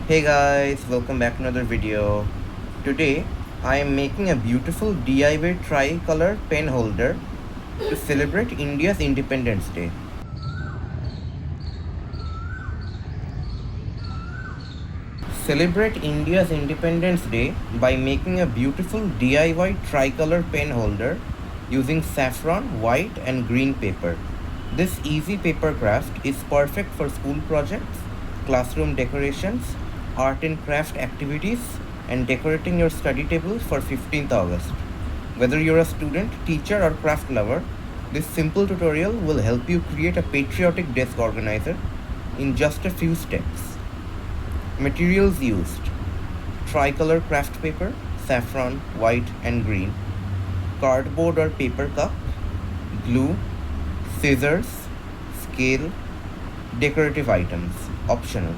Hey guys, welcome back to another video. Today I am making a beautiful DIY tricolor pen holder to celebrate India's Independence Day. Celebrate India's Independence Day by making a beautiful DIY tricolor pen holder using saffron, white and green paper. This easy paper craft is perfect for school projects, classroom decorations, art and craft activities, and decorating your study table for 15th August. Whether you're a student, teacher, or craft lover, this simple tutorial will help you create a patriotic desk organizer in just a few steps. Materials used: tricolor craft paper, saffron, white, and green, cardboard or paper cup, glue, scissors, scale, decorative items, optional.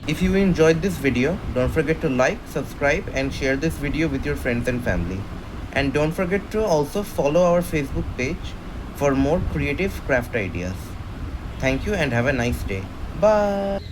If you enjoyed this video, don't forget to like, subscribe and share this video with your friends and family. And don't forget to also follow our Facebook page for more creative craft ideas. Thank you and have a nice day. Bye.